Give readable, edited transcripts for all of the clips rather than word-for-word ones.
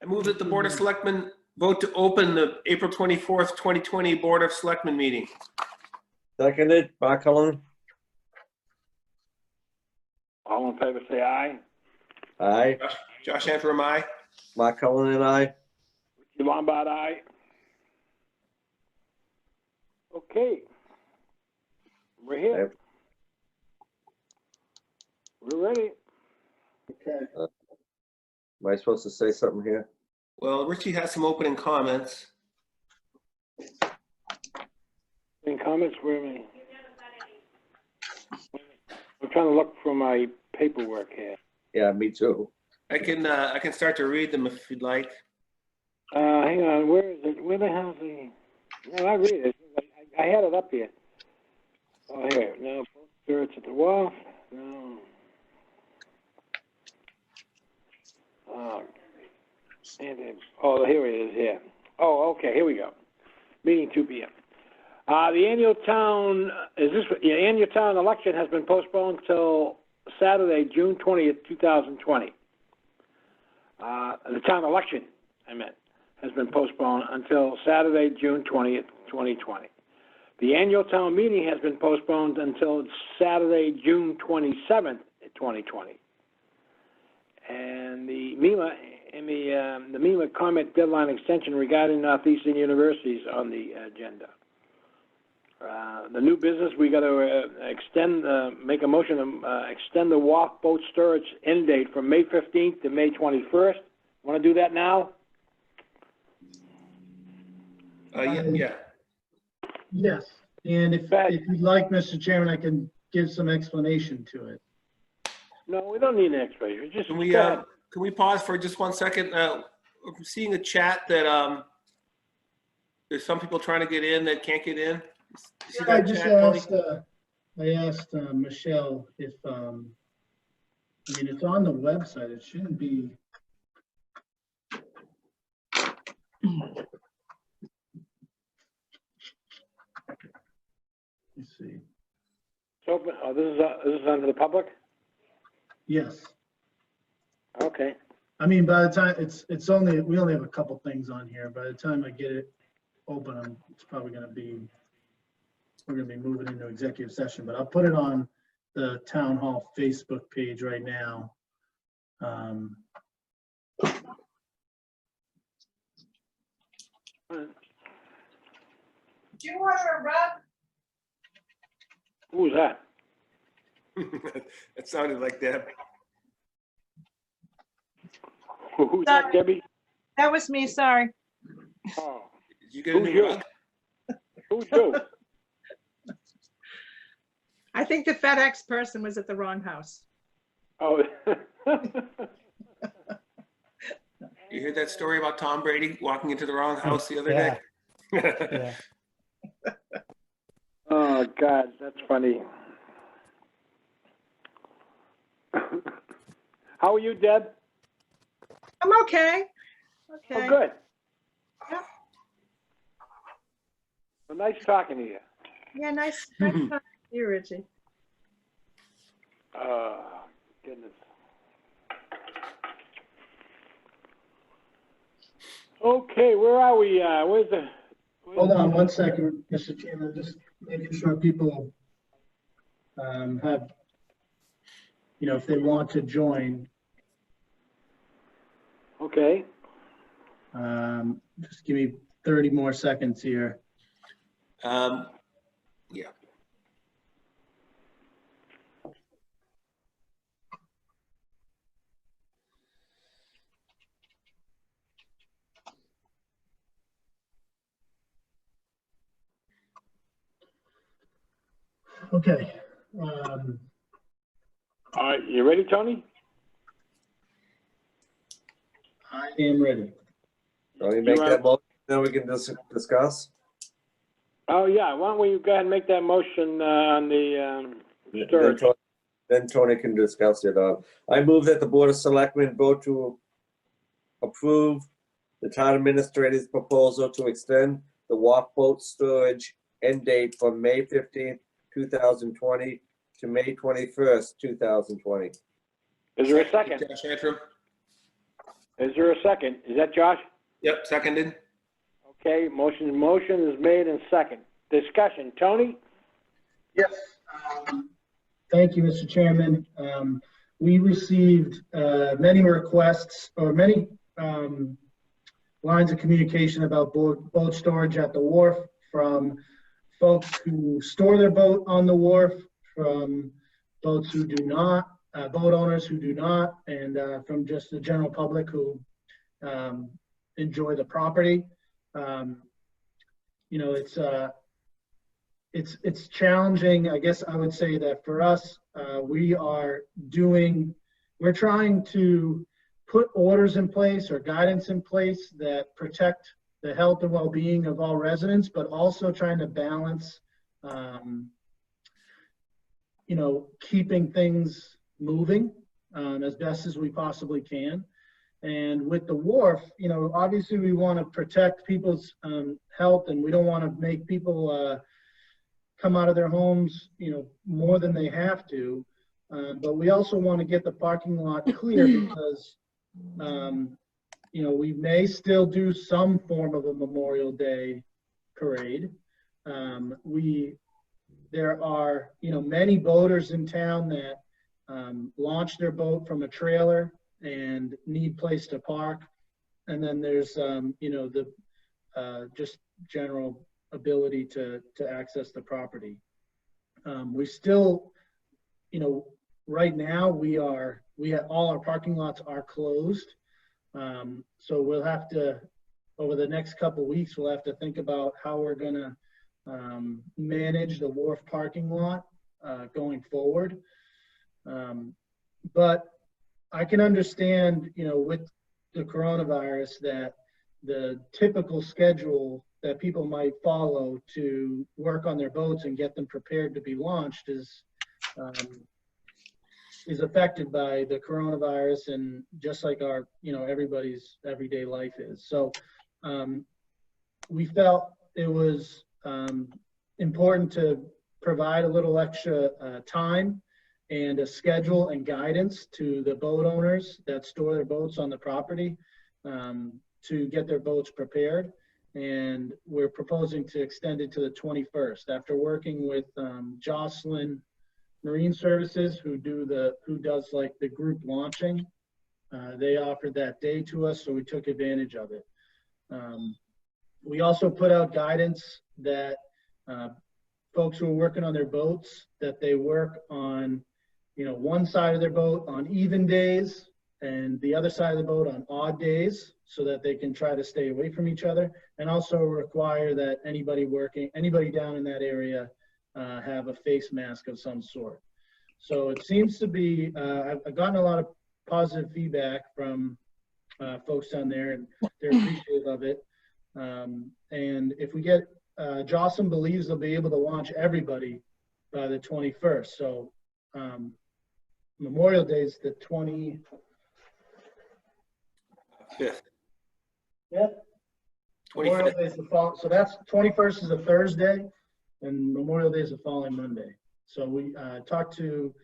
I move that the Board of Selectmen vote to open the April 24th, 2020 Board of Selectmen meeting. Seconded, Mark Cullen. All in favor, say aye. Aye. Josh Antrim, aye. Mark Cullen and I. Richie Lombard, aye. Okay. We're here. Yep. We're ready. Okay. Am I supposed to say something here? Well, Richie has some opening comments. Any comments? Where am I? I'm trying to look for my paperwork here. Yeah, me too. I can start to read them if you'd like. Hang on. Where is it? Where the hell is the? No, I read it. I had it up here. Oh, here. No, it's at the wall. No. Oh, here it is. Here. Oh, okay. Here we go. Meeting 2 p.m. The annual town annual town election has been postponed till Saturday, June 20th, 2020. The town election, I meant, has been postponed until Saturday, June 20th, 2020. The annual town meeting has been postponed until Saturday, June 27th, 2020. And the MEMA comment deadline extension regarding Northeastern universities on the agenda. The new business, we got to make a motion to extend the wharf boat storage end date from May 15th to May 21st. Want to do that now? Yeah. Yes, and if you'd like, Mr. Chairman, I can give some explanation to it. No, we don't need an explanation. Just Can we pause for just 1 second? I'm seeing a chat that there's some people trying to get in that can't get in. See I that just chat, Tony? asked Michelle if, I mean, it's on the website. It shouldn't be. Let's see. It's open. Oh, this is under the public? Yes. Okay. I mean, by the time we only have a couple things on here. By the time I get it open, it's probably going to be, we're going to be moving into executive session, but I'll put it on the town hall Facebook page right now. Do you want a rub? Who's that? It sounded like Deb. Who's that, Debbie? That was me, sorry. Oh, Did you get a Who's new you? rug? who's you? I think the FedEx person was at the wrong house. Oh. You heard that story about Tom Brady walking into the wrong house the other day? Yeah. Oh, God, that's funny. How are you, Deb? I'm okay. Okay. Oh, good. Yeah. Well, nice talking to you. Yeah, nice talking to you, Richie. Goodness. Okay, where are we? Where's the? Hold on 1 second, Mr. Chairman, just making sure people have, if they want to join, Okay. just give me 30 more seconds here. Yeah. Okay. All right, you ready, Tony? I am ready. Shall we make You are- that motion, then we can discuss? Oh, yeah, why don't we go ahead and make that motion on the Then storage? Tony can discuss it. I move that the Board of Selectmen vote to approve the town administrator's proposal to extend the wharf boat storage end date from May 15th, 2020 to May 21st, 2020. Is there a second? Josh Antrim. Is there a second? Is that Josh? Yep, seconded. Okay, motion is made and second. Discussion, Tony? Yes. Thank you, Mr. Chairman. We received many requests or many lines of communication about boat storage at the wharf from folks who store their boat on the wharf, from boats who do not, boat owners who do not, and from just the general public who enjoy the property. You know, it's challenging. I guess I would say that for us, we're trying to put orders in place or guidance in place that protect the health and well-being of all residents, but also trying to balance, you know, keeping things moving as best as we possibly can. And with the wharf, you know, obviously we want to protect people's health, and we don't want to make people come out of their homes, you know, more than they have to. But we also want to get the parking lot clear because, you know, we may still do some form of a Memorial Day parade. There are, you know, many boaters in town that launch their boat from a trailer and need place to park. And then there's, you know, the just general ability to access the property. We still, you know, right now all our parking lots are closed. So we'll have to, over the next couple of weeks, we'll have to think about how we're gonna manage the wharf parking lot going forward. But I can understand, you know, with the coronavirus that the typical schedule that people might follow to work on their boats and get them prepared to be launched is affected by the coronavirus, and just like our, you know, everybody's everyday life is. So we felt it was important to provide a little extra time and a schedule and guidance to the boat owners that store their boats on the property to get their boats prepared. And we're proposing to extend it to the 21st after working with Jocelyn Marine Services, who does like the group launching. They offered that day to us, so we took advantage of it. We also put out guidance that folks who are working on their boats, that they work on, you know, one side of their boat on even days and the other side of the boat on odd days, so that they can try to stay away from each other, and also require that anybody down in that area have a face mask of some sort. So it seems to be, I've gotten a lot of positive feedback from folks down there, and they're appreciative of it. And if we get, Jocelyn believes they'll be able to launch everybody by the 21st. So Memorial Day is the 25th. Yeah. Memorial Day is the fall. So that's 21st is a Thursday, and Memorial Day is the following Monday. So we talked to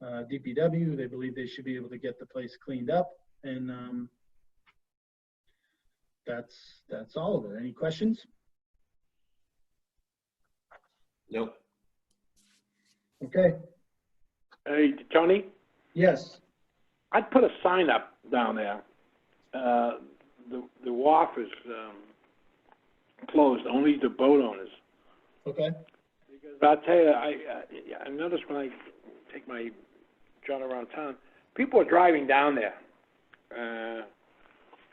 DPW. They believe they should be able to get the place cleaned up, and that's all of it. Any questions? Nope. Okay. Hey, Tony? Yes. I'd put a sign up down there. The wharf is closed only to boat owners. Okay. Because I'll tell you, I noticed when I take my jaunt around town, people are driving down there.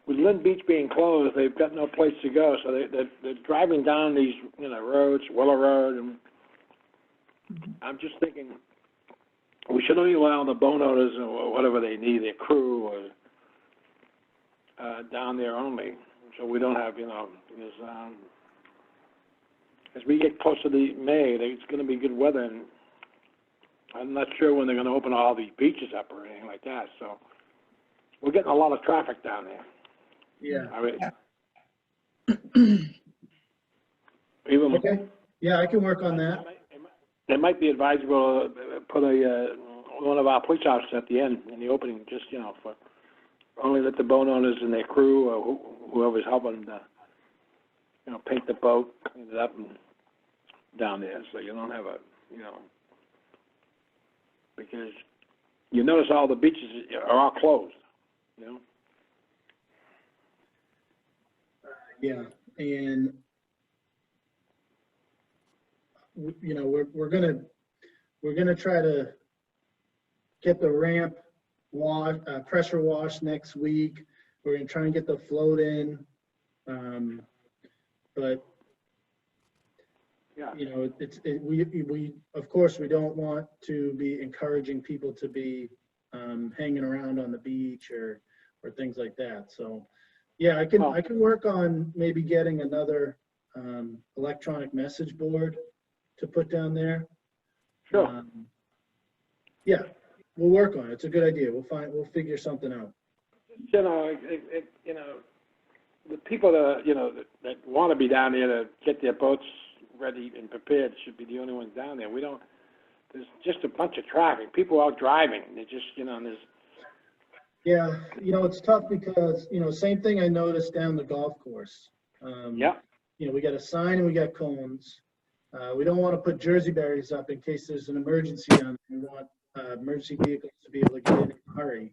With Lynn Beach being closed, they've got no place to go, so they're driving down these, you know, roads, Willow Road, and I'm just thinking we should only allow the boat owners or whatever they need, their crew, or down there only, so we don't have, you know, because as we get closer to May, it's going to be good weather, and I'm not sure when they're going to open all these beaches up or anything like that. So we're getting a lot of traffic down there. Yeah. I mean, even Okay. Yeah, I can work on that. it might be advisable to put one of our police officers at the end in the opening, just, you know, for only let the boat owners and their crew or whoever's helping them to, paint the boat, clean it up and down there, so you don't have because you notice all the beaches are all closed, Yeah, and we're gonna try to get the ramp pressure washed next week. We're gonna try and get the float in, but yeah. we of course we don't want to be encouraging people to be hanging around on the beach or things like that. So yeah, I can work on maybe getting another electronic message board to put down there. Sure. Yeah, we'll work on it. It's a good idea. We'll figure something out. The people that want to be down there to get their boats ready and prepared should be the only ones down there. There's just a bunch of traffic. People out driving. They're just, there's. Yeah, it's tough because, same thing I noticed down the golf course. Yeah. We got a sign and we got cones. We don't want to put Jersey barriers up in case there's an emergency on. We want emergency vehicles to be able to get in a hurry.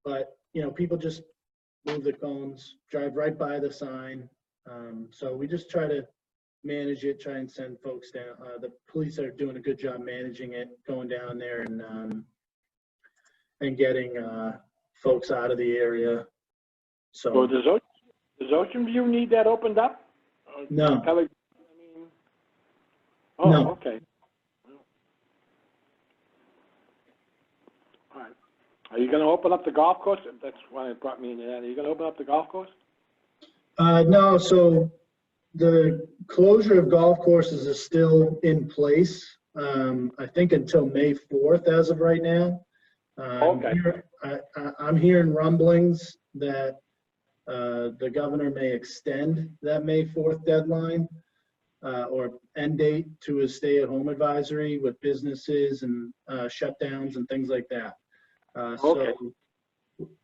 But, people just move the cones, drive right by the sign. So we just try to manage it, try and send folks down. The police are doing a good job managing it, going down there and getting folks out of the area. So does Ocean View need that opened up? No. Oh, No. Okay. All right. Are you going to open up the golf course? That's why it brought me into that. Are you going to open up the golf course? No, so the closure of golf courses is still in place, I think until May 4th as of right now. Okay. I'm hearing rumblings that the governor may extend that May 4th deadline or end date to a stay-at-home advisory with businesses and shutdowns and things like that. Okay. So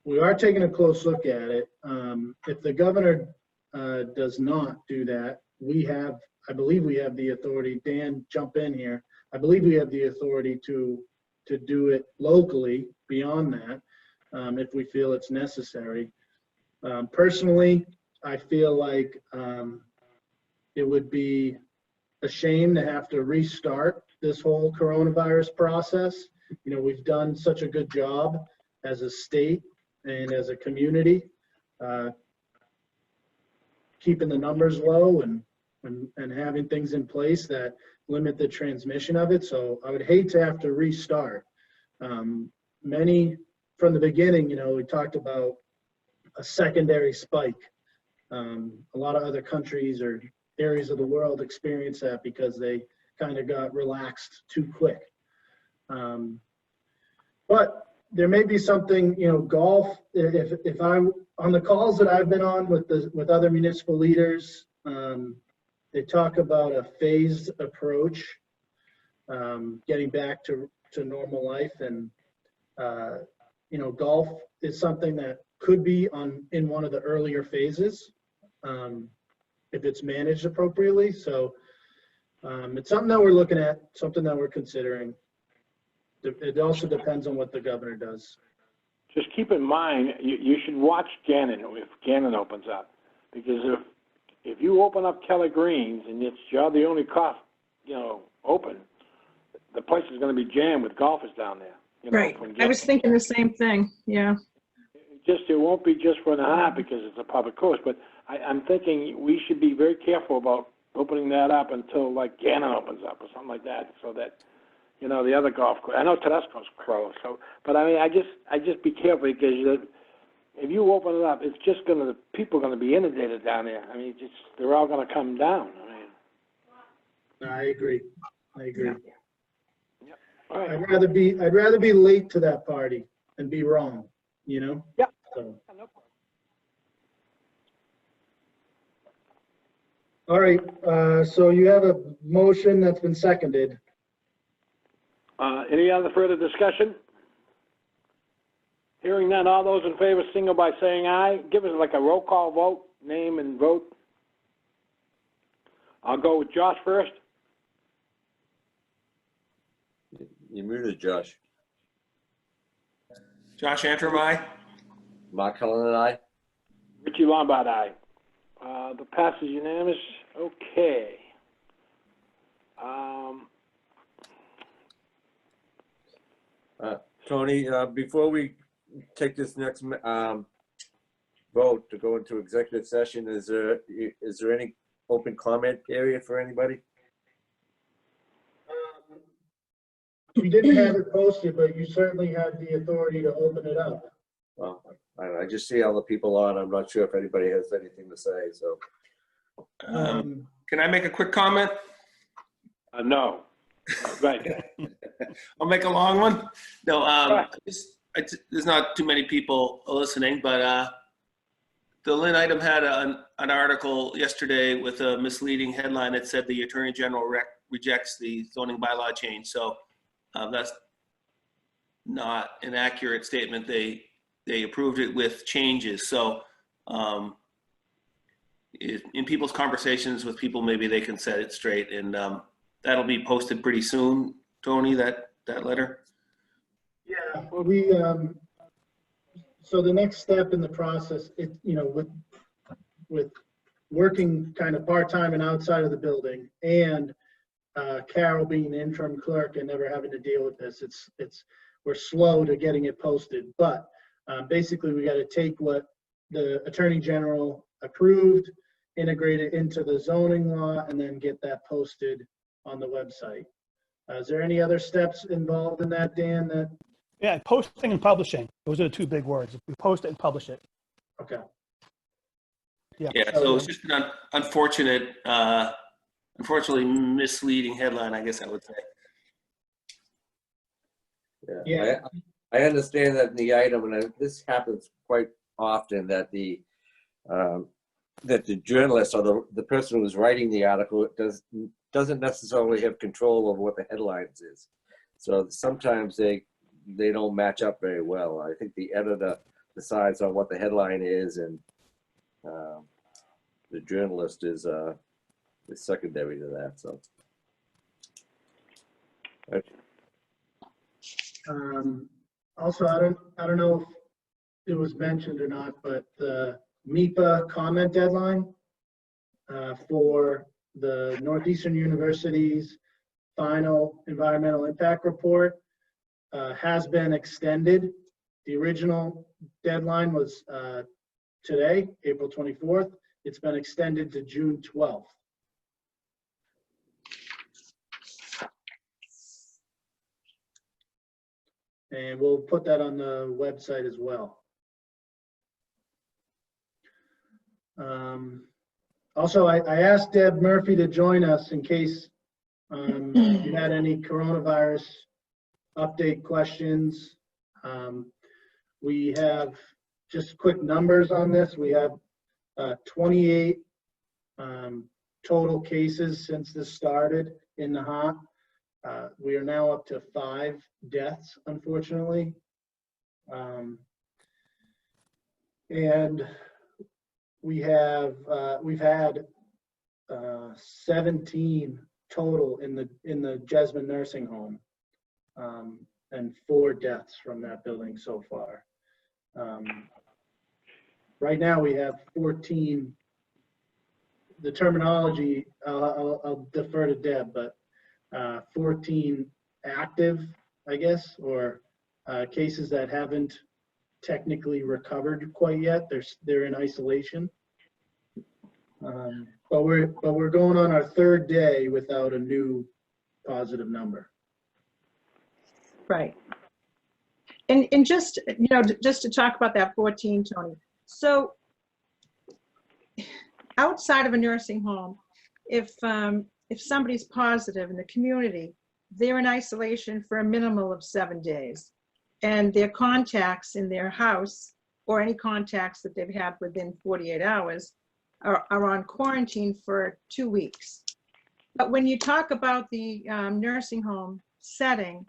we are taking a close look at it. If the governor does not do that, I believe we have the authority. Dan, jump in here. I believe we have the authority to do it locally beyond that, if we feel it's necessary. Personally, I feel like it would be a shame to have to restart this whole coronavirus process. We've done such a good job as a state and as a community, keeping the numbers low and having things in place that limit the transmission of it. So I would hate to have to restart. Many from the beginning, we talked about a secondary spike. A lot of other countries or areas of the world experience that because they kind of got relaxed too quick. But there may be something, golf, if I'm on the calls that I've been on with other municipal leaders, they talk about a phased approach, getting back to normal life. And, golf is something that could be in one of the earlier phases, if it's managed appropriately. So it's something that we're looking at, something that we're considering. It also depends on what the governor does. Just keep in mind, you should watch Gannon if Gannon opens up, because if you open up Keller Greens and you're the only golf, open, the place is going to be jammed with golfers down there. Right. I was thinking the same thing. Yeah. It won't be just for Nahant because it's a public course, but I'm thinking we should be very careful about opening that up until like Gannon opens up or something like that, so that the other golf course. I know Tedesco's closed, but I mean, I just be careful because if you open it up, it's just people are gonna be inundated down there. I mean, they're all gonna come down. I mean, I agree. Yeah. All right. I'd rather be late to that party and be wrong, Yeah. So. All right, so you have a motion that's been seconded. Any other further discussion? Hearing none, all those in favor signal by saying aye. Give us like a roll call vote, name and vote. I'll go with Josh first. You muted, Josh. Josh Antrim, aye. Mark Cullen and I. Richie Lombard, aye. The pass is unanimous. Okay. Tony, before we take this next vote to go into executive session, is there any open comment area for anybody? We didn't have it posted, but you certainly have the authority to open it up. Well, I just see all the people on. I'm not sure if anybody has anything to say, so. Can I make a quick comment? No. Right. I'll make a long one. No, there's not too many people listening, but the Lynn item had an article yesterday with a misleading headline that said the Attorney General rejects the zoning bylaw change. So that's not an accurate statement. They approved it with changes. So in people's conversations with people, maybe they can set it straight, and that'll be posted pretty soon, Tony, that letter? Yeah, so the next step in the process, with working kind of part-time and outside of the building, and Carol being the interim clerk and never having to deal with this, we're slow to getting it posted. But basically, we got to take what the Attorney General approved, integrate it into the zoning law, and then get that posted on the website. Is there any other steps involved in that, Dan? Yeah, posting and publishing. Those are the two big words. We post it and publish it. Okay. Yeah, so it's just an unfortunately misleading headline, I guess I would say. Yeah. I understand that in the item, and this happens quite often, that the journalist or the person who's writing the article doesn't necessarily have control over what the headlines is. So sometimes they don't match up very well. I think the editor decides on what the headline is, and the journalist is secondary to that. So. Also, I don't know if it was mentioned or not, but the MIPA comment deadline for the Northeastern University's final environmental impact report has been extended. The original deadline was today, April 24th. It's been extended to June 12th. And we'll put that on the website as well. Also, I asked Deb Murphy to join us in case you had any coronavirus update questions. We have just quick numbers on this. We have 28 total cases since this started in Nahant. We are now up to 5 deaths, unfortunately. And we've had 17 total in the Jesmond nursing home, and 4 deaths from that building so far. Right now we have 14. The terminology, I'll defer to Deb, but 14 active, I guess, or cases that haven't technically recovered quite yet. They're in isolation. But we're going on our 3rd day without a new positive number. Right. And just, just to talk about that 14, Tony. So outside of a nursing home, if somebody's positive in the community, they're in isolation for a minimum of 7 days. And their contacts in their house, or any contacts that they've had within 48 hours, are on quarantine for 2 weeks. But when you talk about the nursing home setting,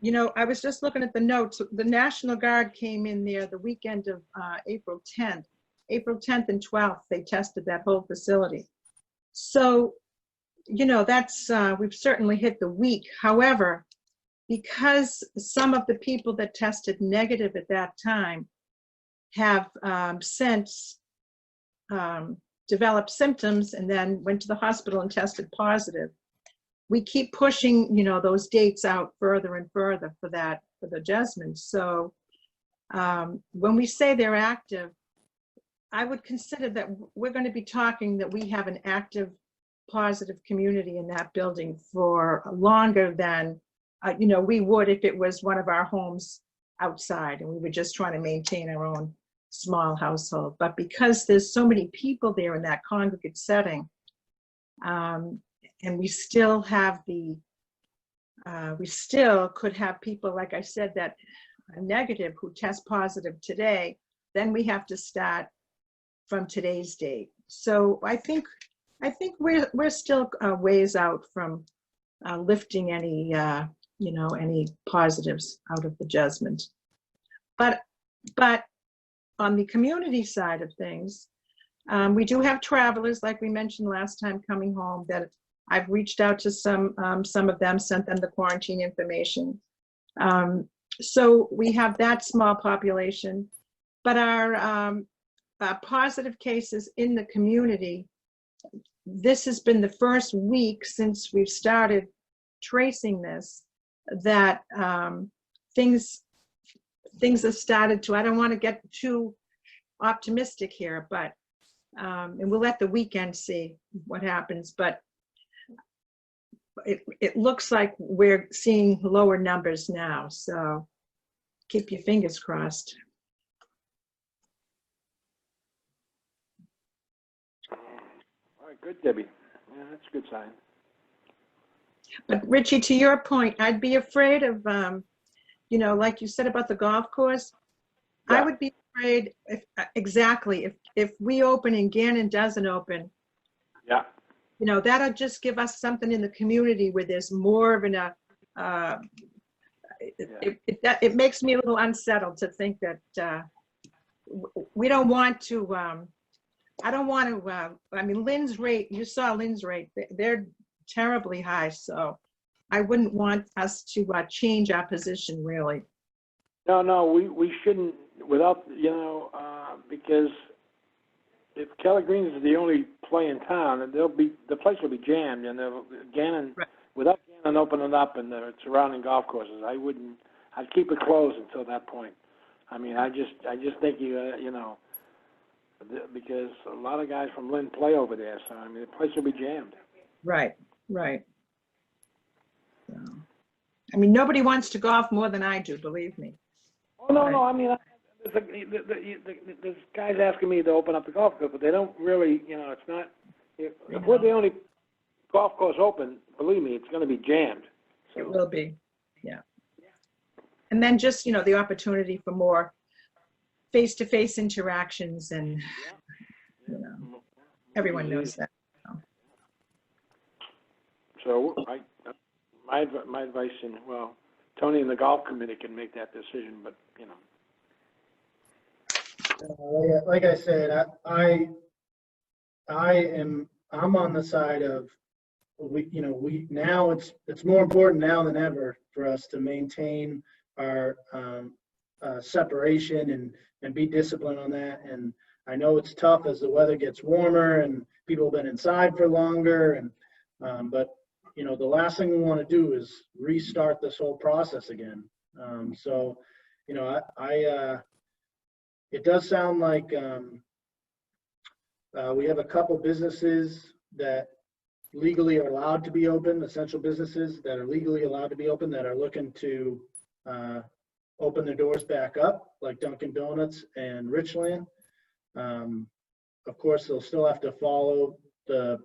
You know, I was just looking at the notes. The National Guard came in there the weekend of April 10th. April 10th and 12th, they tested that whole facility. So, you know, that's, we've certainly hit the week. However, because some of the people that tested negative at that time have since developed symptoms and then went to the hospital and tested positive, we keep pushing, you know, those dates out further and further for that, for the adjustments. So when we say they're active, I would consider that we're going to be talking that we have an active, positive community in that building for longer than, you know, we would if it was one of our homes outside and we were just trying to maintain our own small household. But because there's so many people there in that congregate setting, and we still have the, we still could have people, like I said, that are negative who test positive today, then we have to start from today's date. So I think we're still ways out from lifting any, you know, any positives out of the judgment. But on the community side of things, we do have travelers, like we mentioned last time, coming home that I've reached out to some of them, sent them the quarantine information. So we have that small population, but our positive cases in the community, this has been the first week since we've started tracing this, that things have started to, I don't want to get too optimistic here, but, and we'll let the weekend see what happens, but it looks like we're seeing lower numbers now, so keep your fingers crossed. All right, good, Debbie. Yeah, that's a good sign. But Richie, to your point, I'd be afraid of, you know, like you said about the golf course, Yeah. I would be afraid if, exactly, if we open and Gannon doesn't open, Yeah. you know, that'll just give us something in the community where there's more of an, it makes me a little unsettled to think that we don't want to, I don't want to, I mean, Lynn's rate, you saw Lynn's rate, they're terribly high, so I wouldn't want us to change our position, really. No, we shouldn't, without, you know, because if Keller Greens is the only play in town, and the place will be jammed, and Gannon, Right. Without Gannon opening up and the surrounding golf courses, I'd keep it closed until that point. I mean, I just think you know, because a lot of guys from Lynn play over there, so I mean, the place will be jammed. Right. So, I mean, nobody wants to golf more than I do, believe me. Oh, no, I mean, there's guys asking me to open up the golf course, but they don't really, you know, it's not, if we're the only golf course open, believe me, it's going to be jammed. So. It will be, yeah. And then just, you know, the opportunity for more face-to-face interactions and, you know, everyone knows that. So my advice, and well, Tony and the golf committee can make that decision, but you know. Like I said, I'm on the side of, now it's more important now than ever for us to maintain our separation and be disciplined on that. And I know it's tough as the weather gets warmer and people have been inside for longer, and but you know, the last thing we want to do is restart this whole process again. So, you know, it does sound like we have a couple businesses that legally are allowed to be open, essential businesses that are legally allowed to be open, that are looking to open their doors back up, like Dunkin' Donuts and Richland. Of course, they'll still have to follow the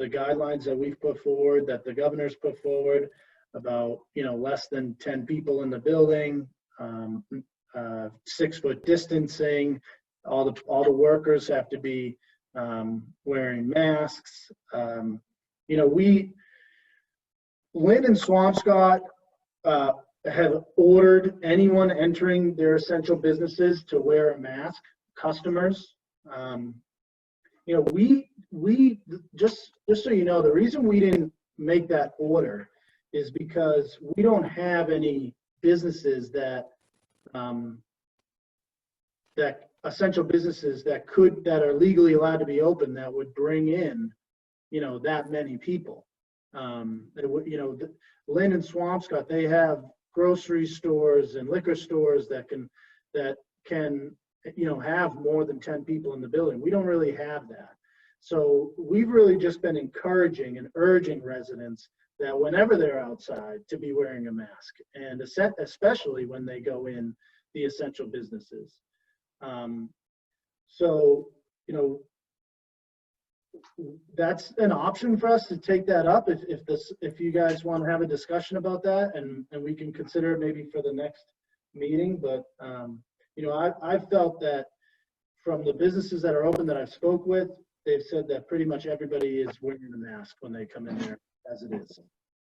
guidelines that we've put forward, that the governor's put forward about, you know, less than 10 people in the building, 6-foot distancing. All the workers have to be wearing masks. You know, Lynn and Swampscott have ordered anyone entering their essential businesses to wear a mask, customers. You know, we just so you know, the reason we didn't make that order is because we don't have any businesses that that essential businesses that are legally allowed to be open that would bring in, you know, that many people. You know, Lynn and Swampscott, they have grocery stores and liquor stores that can, you know, have more than 10 people in the building. We don't really have that. So we've really just been encouraging and urging residents that whenever they're outside to be wearing a mask, and especially when they go in the essential businesses. So, you know, that's an option for us to take that up if you guys want to have a discussion about that, and we can consider it maybe for the next meeting. But you know, I've felt that from the businesses that are open that I've spoke with, they've said that pretty much everybody is wearing a mask when they come in there as it is,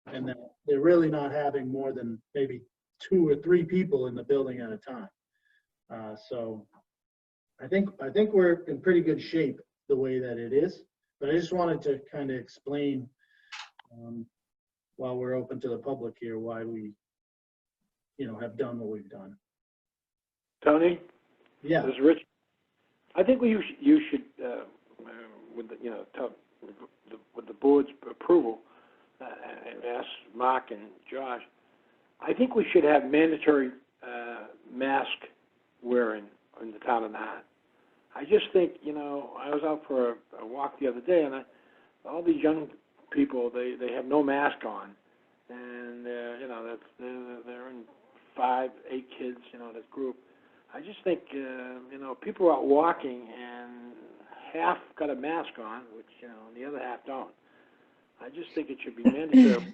and that they're really not having more than maybe 2 or 3 people in the building at a time. So I think we're in pretty good shape the way that it is. But I just wanted to kind of explain, while we're open to the public here, why we, you know, have done what we've done. Tony? Yeah. This is Rich. I think you should, with the, you know, with the board's approval, and ask Mark and Josh, I think we should have mandatory mask wearing in the town of Nahant. I just think, you know, I was out for a walk the other day, and all these young people, they have no mask on, and you know, they're in 5, 8 kids, you know, this group. I just think, you know, people are out walking, and half got a mask on, which, you know, and the other half don't. I just think it should be mandatory. When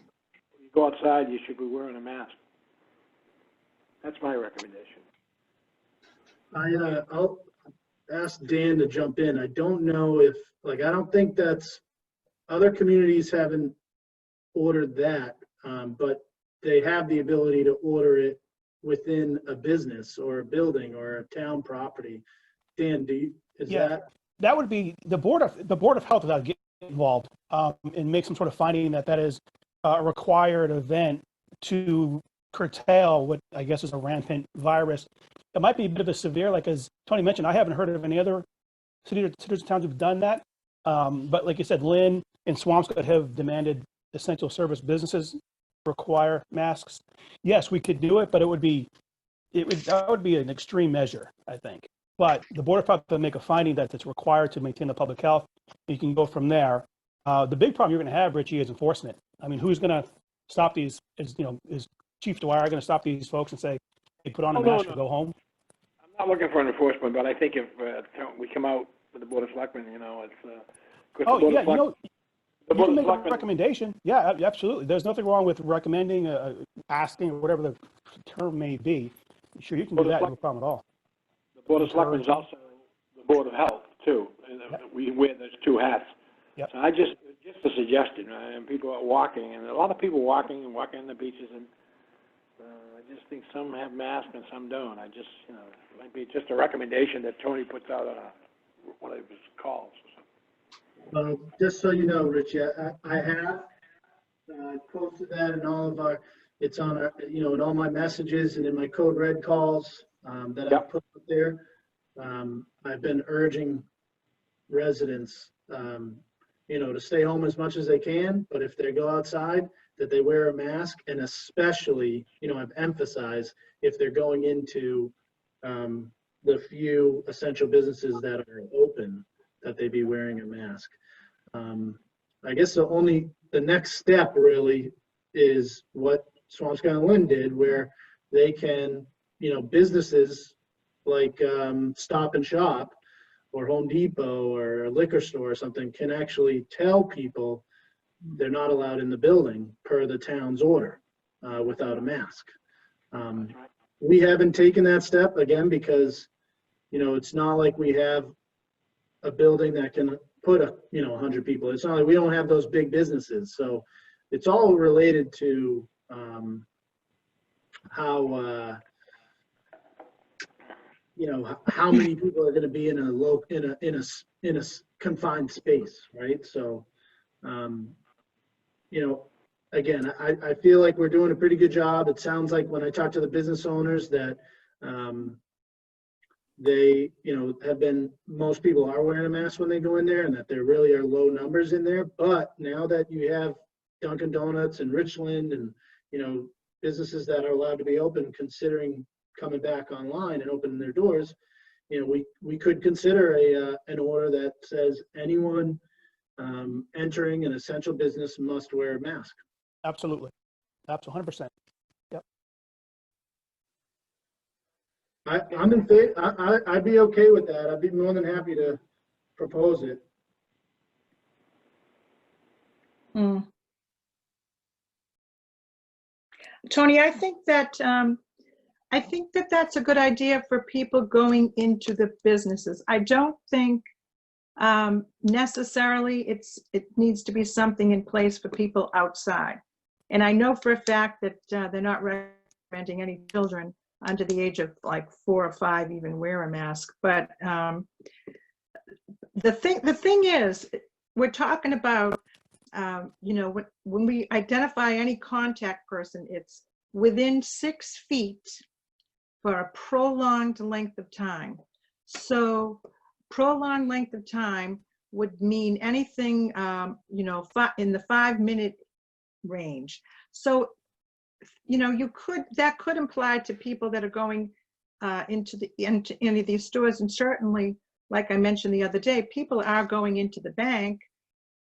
you go outside, you should be wearing a mask. That's my recommendation. I'll ask Dan to jump in. I don't know if, like, I don't think that's, other communities haven't ordered that, but they have the ability to order it within a business or a building or a town property. Dan, that would be the board of health without getting involved, and make some sort of finding that is a required event to curtail what I guess is a rampant virus. It might be a bit of a severe, like as Tony mentioned, I haven't heard of any other cities or towns who've done that. But like you said, Lynn and Swampscott have demanded essential service businesses require masks. Yes, we could do it, but that would be an extreme measure, I think. But the Board of Health will make a finding that it's required to maintain the public health. You can go from there. The big problem you're going to have, Richie, is enforcement. I mean, who's going to stop these? Is Chief Dwyer going to stop these folks and say, "Hey, put on a mask or go home"? I'm not looking for enforcement, but I think if we come out with the Board of Selectmen, you know, it's. You can make a recommendation. Yeah, absolutely. There's nothing wrong with recommending, asking, or whatever the term may be. Sure, you can do that. No problem at all. The Board of Selectmen is also the Board of Health too. Yep. We wear those 2 hats. Yep. So just a suggestion. And people are walking, and a lot of people walking on the beaches, and I just think some have masks and some don't. It might be just a recommendation that Tony puts out on one of his calls. Just so you know, Richie, I have posted that in all of our, it's on our, you know, in all my messages and in my code red calls that I put up there. I've been urging residents, you know, to stay home as much as they can, but if they go outside, that they wear a mask, and especially, you know, I've emphasized if they're going into the few essential businesses that are open, that they be wearing a mask. I guess the next step really is what Swampscott and Lynn did, where they can, you know, businesses like Stop and Shop or Home Depot or a liquor store or something can actually tell people they're not allowed in the building per the town's order without a mask. We haven't taken that step, again, because, you know, it's not like we have a building that can put 100 people. It's not like we don't have those big businesses. So it's all related to how, you know, how many people are going to be in a confined space, right? So, you know, again, I feel like we're doing a pretty good job. It sounds like when I talk to the business owners that they, you know, most people are wearing a mask when they go in there, and that there really are low numbers in there. But now that you have Dunkin' Donuts and Richland and, you know, businesses that are allowed to be open, considering coming back online and opening their doors, you know, we could consider an order that says anyone entering an essential business must wear a mask. Absolutely. Absolutely, 100%. Yep. I'm in favor. I'd be okay with that. I'd be more than happy to propose it. Tony, I think that that's a good idea for people going into the businesses. I don't think necessarily it needs to be something in place for people outside. And I know for a fact that they're not recommending any children under the age of like 4 or 5 even wear a mask. But the thing is, we're talking about, you know, when we identify any contact person, it's within 6 feet for a prolonged length of time. So prolonged length of time would mean anything, you know, in the 5-minute range. So, you know, that could apply to people that are going into any of these stores. And certainly, like I mentioned the other day, people are going into the bank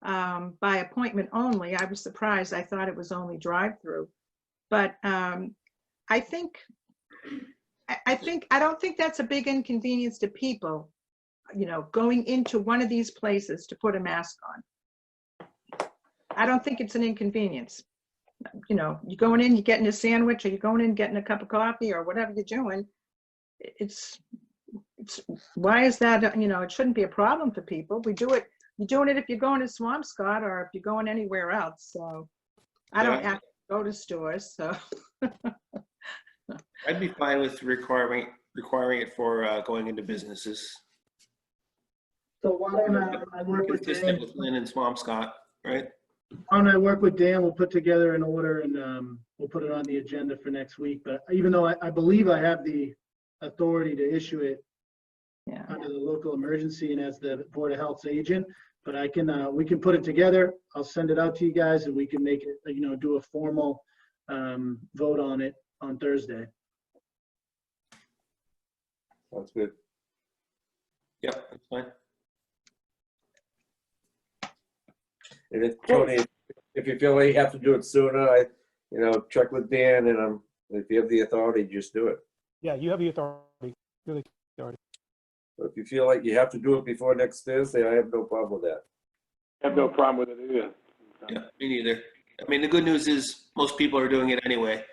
by appointment only. I was surprised. I thought it was only drive-through. But I don't think that's a big inconvenience to people, you know, going into one of these places to put a mask on. I don't think it's an inconvenience. You know, you're going in, you're getting a sandwich, or you're going in, getting a cup of coffee, or whatever you're doing. It's why is that, you know, it shouldn't be a problem for people. We do it. You're doing it if you're going to Swampscott or if you're going anywhere else. So I don't actually go to stores, so. I'd be fine with requiring it for going into businesses. So why don't I work with Consistent Dan? with Lynn and Swampscott, right? Why don't I work with Dan? We'll put together an order and we'll put it on the agenda for next week. But even though I believe I have the authority to issue it under the local emergency and as the Board of Health's agent, but I can we can put it together. I'll send it out to you guys and we can make it, you know, do a formal vote on it on Thursday. Sounds good. Yep, that's fine. And if Tony, if you feel like you have to do it sooner, you know, check with Dan, and if you have the authority, just do it. Yeah, you have the authority. You're the authority. But if you feel like you have to do it before next Thursday, I have no problem with that. I have no problem with it either. Yeah, me neither. I mean, the good news is most people are doing it anyway.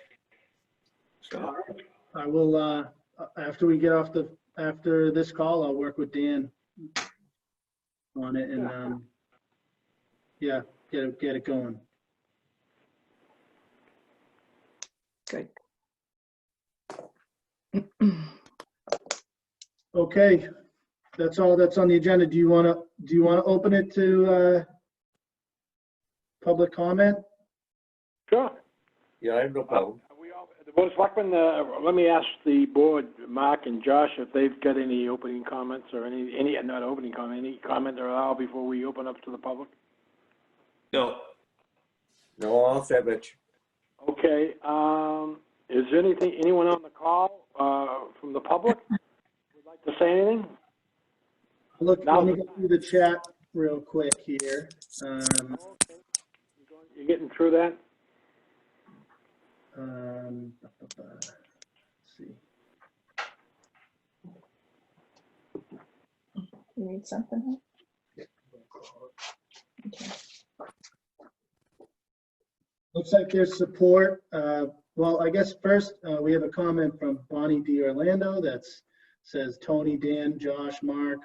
So I will after we get off after this call, I'll work with Dan on it and yeah, get it going. Good. Okay, that's all that's on the agenda. Do you want to open it to public comment? Sure. Yeah, I have no problem. The Board of Selectmen, let me ask the board, Mark and Josh, if they've got any opening comments or any not opening comment, any comment at all before we open up to the public? no, No, I'll say, Rich. Okay. Is there anyone on the call from the public would like to say anything? Look, let me go through the chat real quick here. Okay. You're getting through that? Let's see. You need something? Okay. Looks like there's support. Well, I guess first we have a comment from Bonnie D. Orlando that says, Tony, Dan, Josh, Mark,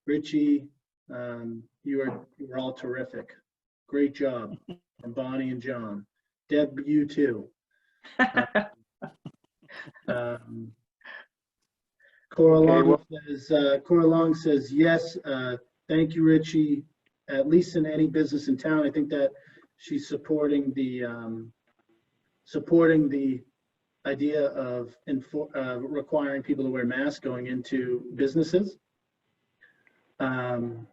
Richie, you're all terrific. Great job. From Bonnie and John. Deb, you too. Cora Okay, Long well- says, Cora Long says, yes, thank you, Richie. At least in any business in town, I think that she's supporting the idea of requiring people to wear masks going into businesses. Joe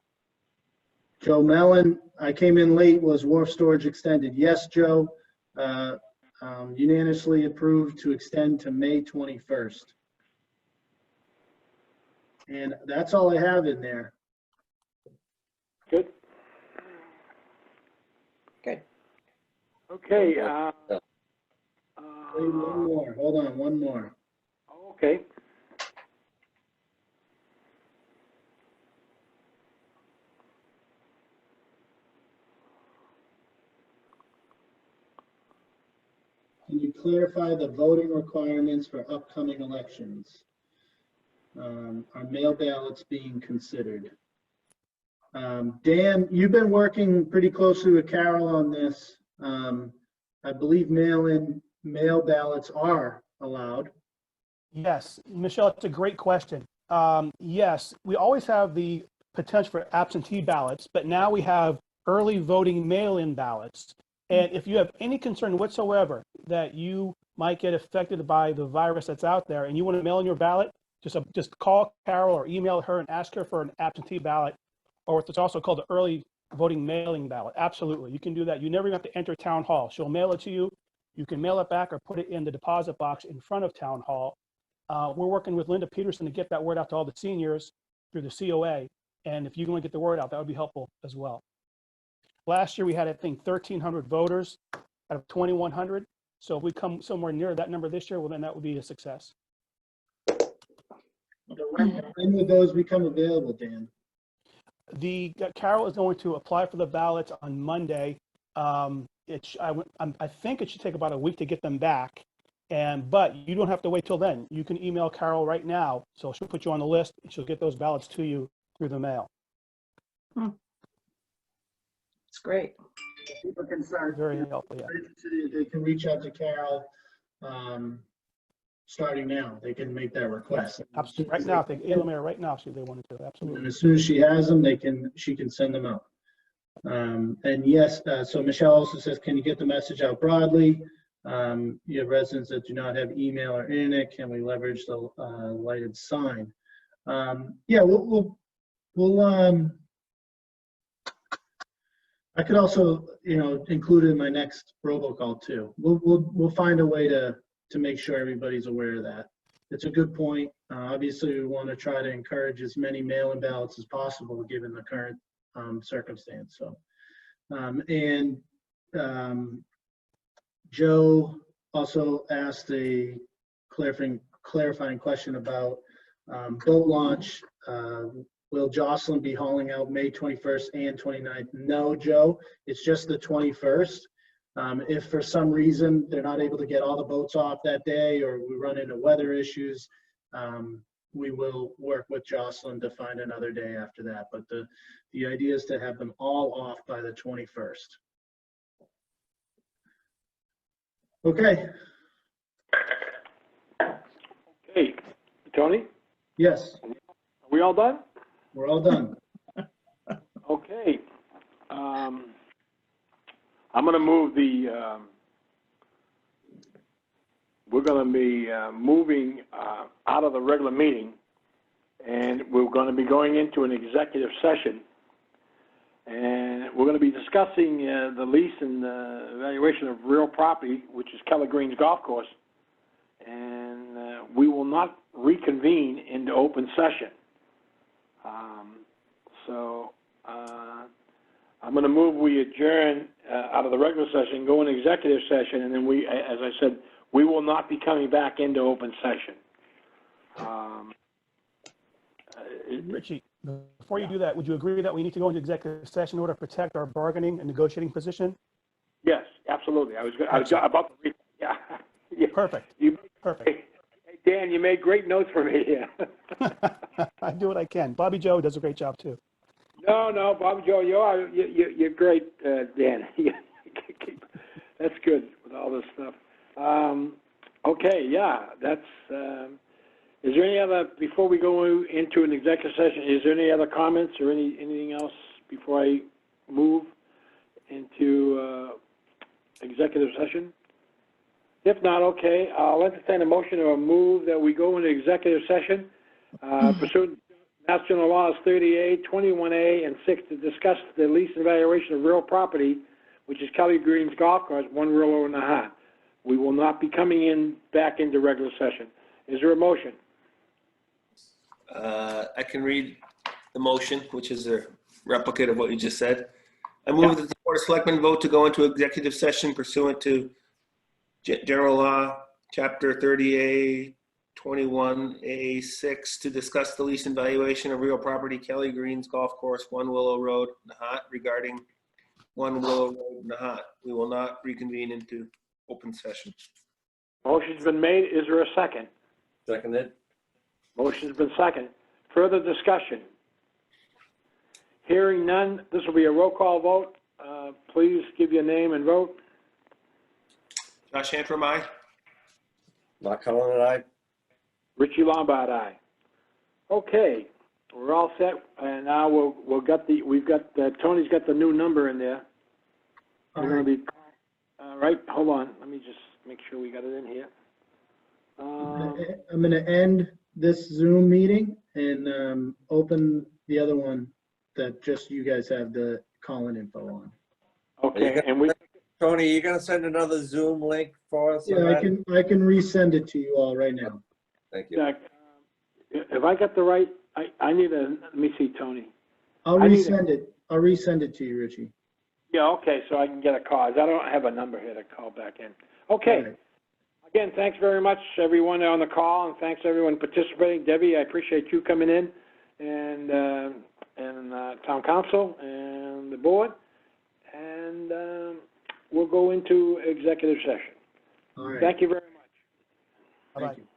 Mellon, I came in late, was wharf storage extended? Yes, Joe. Unanimously approved to extend to May 21st. And that's all I have in there. Good. Okay. Okay, Wait, one more, hold on, one more. okay. Can you clarify the voting requirements for upcoming elections? Are mail ballots being considered? Dan, you've been working pretty closely with Carol on this. I believe mail ballots are allowed. Yes, Michelle, it's a great question. Yes, we always have the potential for absentee ballots, but now we have early voting mail-in ballots. And if you have any concern whatsoever that you might get affected by the virus that's out there and you want to mail in your ballot, just call Carol or email her and ask her for an absentee ballot, or it's also called the early voting mailing ballot. Absolutely, you can do that. You never even have to enter town hall. She'll mail it to you. You can mail it back or put it in the deposit box in front of town hall. We're working with Linda Peterson to get that word out to all the seniors through the COA. And if you can get the word out, that would be helpful as well. Last year, we had, I think, 1,300 voters out of 2,100. So if we come somewhere near that number this year, well, then that would be a success. When would those become available, Dan? Carol is going to apply for the ballots on Monday. I think it should take about a week to get them back. But you don't have to wait till then. You can email Carol right now. So she'll put you on the list and she'll get those ballots to you through the mail. It's great. People can start. Very helpful, yeah. They can reach out to Carol, starting now. They can make that request. Absolutely. Right now, if they email me right now, see if they wanted to. And Absolutely. as soon as she has them, she can send them out. And yes, so Michelle also says, can you get the message out broadly? You have residents that do not have email or internet. Can we leverage the lighted sign? Yeah, we'll I could also, include it in my next robocall too. We'll find a way to make sure everybody's aware of that. It's a good point. Obviously, we want to try to encourage as many mail-in ballots as possible given the current circumstance. So, Joe also asked a clarifying question about boat launch. Will Jocelyn be hauling out May 21st and 29th? No, Joe, it's just the 21st. If for some reason they're not able to get all the boats off that day or we run into weather issues, we will work with Jocelyn to find another day after that. But the idea is to have them all off by the 21st. Okay. Okay, Tony, Yes, are we all done? we're all done. Okay. I'm going to move we're going to be moving out of the regular meeting, and we're going to be going into an executive session. And we're going to be discussing the lease and evaluation of real property, which is Keller Green's golf course. And we will not reconvene into open session. I'm going to move we adjourn out of the regular session, go into executive session, and then we, as I said, we will not be coming back into open session. Richie, before you do that, would you agree that we need to go into executive session in order to protect our bargaining and negotiating position? Yes, absolutely. I was about to read. Yeah. Yeah. Perfect. Perfect. Hey, Dan, you made great notes for me here. I do what I can. Bobby Joe does a great job too. No, Bobby Joe, you're great, Dan. That's good with all this stuff. Okay, yeah, that's, is there any other, before we go into an executive session, is there any other comments or anything else before I move into executive session? If not, okay, I'll entertain a motion or a move that we go into executive session pursuant to Mass General Laws 30A, 21A, and 6 to discuss the lease and valuation of real property, which is Kelly Green's Golf Course, 1 Rillo, Nahant. We will not be coming back into regular session. Is there a motion? I can read the motion, which is a replicate of what you just said. I move that the Board of Selectmen vote to go into executive session pursuant to General Law, Chapter 30A, 21A6, to discuss the lease and valuation of real property, Kelly Green's Golf Course, 1 Willow Road, Nahant, regarding 1 Willow Road, Nahant. We will not reconvene into open session. Motion's been made. Is there a second? Seconded. Motion's been seconded. Further discussion? Hearing none, this will be a roll call vote. Please give your name and vote. Josh Antrim, aye. Mark Cullen and I. Richie Lombard, aye. Okay, we're all set, and now we've got Tony's got the new number in there. All We're gonna right. be, all right, hold on, let me just make sure we got it in here. I'm going to end this Zoom meeting and open the other one that just you guys have the call-in info on. Okay, and we, Tony, you gonna send another Zoom link for us? on Yeah, that? I can resend it to you all right now. Thank you. Jack, if I got the right, I need a, let me see, Tony. I'll I need a- resend it. I'll resend it to you, Richie. Yeah, okay, so I can get a call. I don't have a number here to call back in. All Okay. right. Again, thanks very much, everyone on the call, and thanks everyone participating. Debbie, I appreciate you coming in, and town council and the board, and we'll go into executive session. All right. Thank you very much. Thank Bye-bye. you.